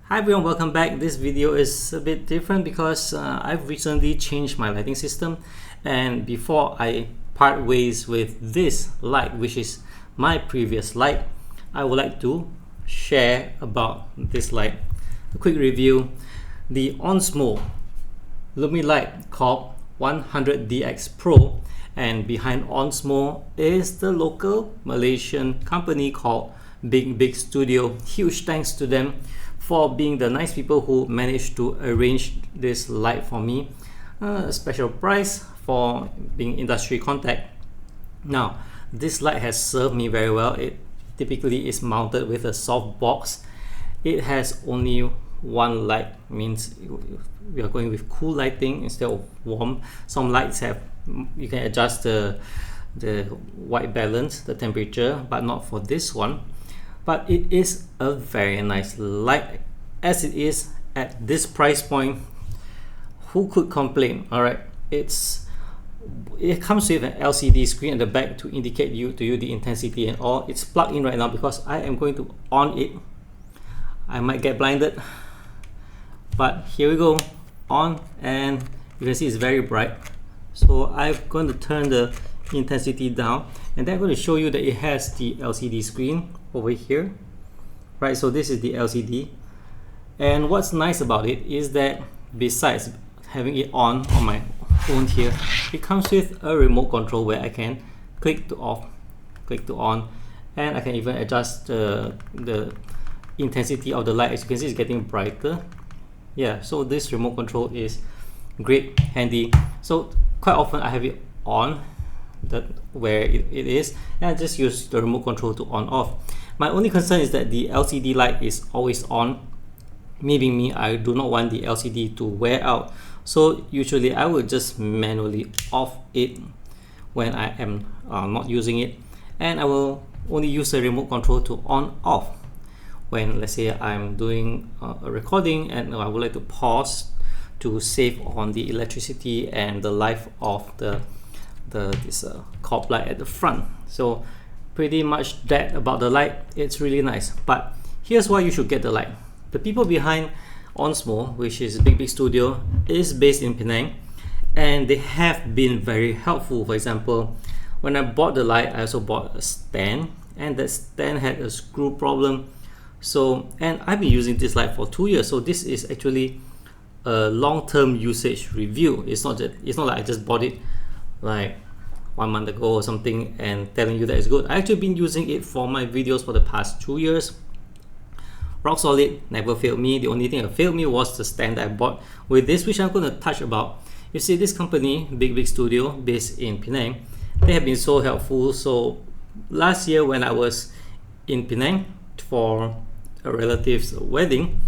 Hi everyone, welcome back. This video is a bit different because I've recently changed my lighting system, and before I part ways with this light, which is my previous light, I would like to share about this light. A quick review: the Onsmo Lumilite Corp 100DX Pro, and behind Onsmo is the local Malaysian company called BigBigStudio. Huge thanks to them for being the nice people who managed to arrange this light for me. A special price for being industry contact. Now, this light has served me very well. It typically is mounted with a soft box. It has only one light, means we are going with cool lighting instead of warm. Some lights have, you can adjust the white balance, the temperature, but not for this one. But it is a very nice light as it is at this price point. Who could complain? All right, it comes with an LCD screen at the back to indicate to you the intensity and all. It's plugged in right now because I am going to on it. I might get blinded, but here we go, on, and you can see it's very bright. So I'm going to turn the intensity down, and then I'm going to show you that it has the LCD screen over here, right? So this is the LCD, and what's nice about it is that besides having it on my phone here, it comes with a remote control where I can click to off, click to on, and I can even adjust the intensity of the light. As you can see, it's getting brighter. Yeah, so this remote control is great, handy. So quite often I have it on where it is, and I just use the remote control to on off. My only concern is that the LCD light is always on. Me being me, I do not want the LCD to wear out, so usually I would just manually off it when I am not using it, and I will only use the remote control to on off when, let's say, I'm doing a recording and I would like to pause to save on the electricity and the life of this corp light at the front. So pretty much that about the light. It's really nice, but here's why you should get the light. The people behind Onsmo, which is BigBigStudio, is based in Penang, and they have been very helpful. For example, when I bought the light, I also bought a stand, and that stand had a screw problem. So, and I've been using this light for 2 years, so this is actually a long-term usage review. It's not like I just bought it like 1 month ago or something and telling you that it's good. I've actually been using it for my videos for the past 2 years. Rock solid, never failed me. The only thing that failed me was the stand that I bought with this, which I'm going to touch about. You see, this company, BigBigStudio, based in Penang, they have been so helpful. So last year when I was in Penang for a relative's wedding,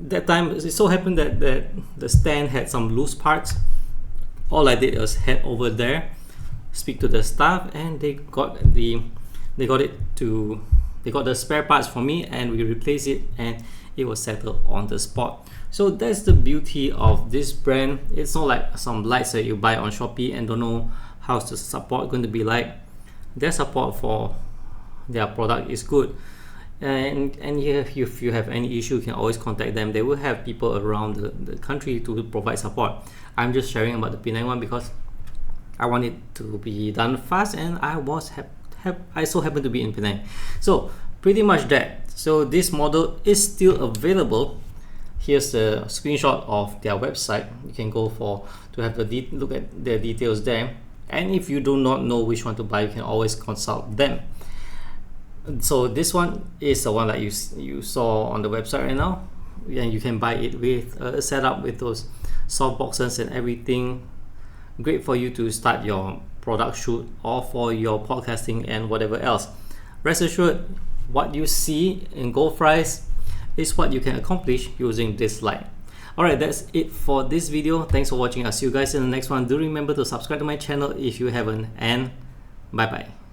that time it so happened that the stand had some loose parts. All I did was head over there, speak to the staff, and they got the spare parts for me, and we replaced it, and it was settled on the spot. So that's the beauty of this brand. It's not like some lights that you buy on Shopee and don't know how's the support going to be like. Their support for their product is good, and if you have any issue, you can always contact them. They will have people around the country to provide support. I'm just sharing about the Penang one because I want it to be done fast, and I so happen to be in Penang. So pretty much that. So this model is still available. Here's the screenshot of their website. You can go to have a look at their details there. And if you do not know which one to buy, you can always consult them. So this one is the one that you saw on the website right now, and you can buy it with a setup with those soft boxes and everything. Great for you to start your product shoot or for your podcasting and whatever else. Rest assured, what you see in gold fries is what you can accomplish using this light. Alright, that's it for this video. Thanks for watching. I'll see you guys in the next one. Do remember to subscribe to my channel if you haven't, and bye bye.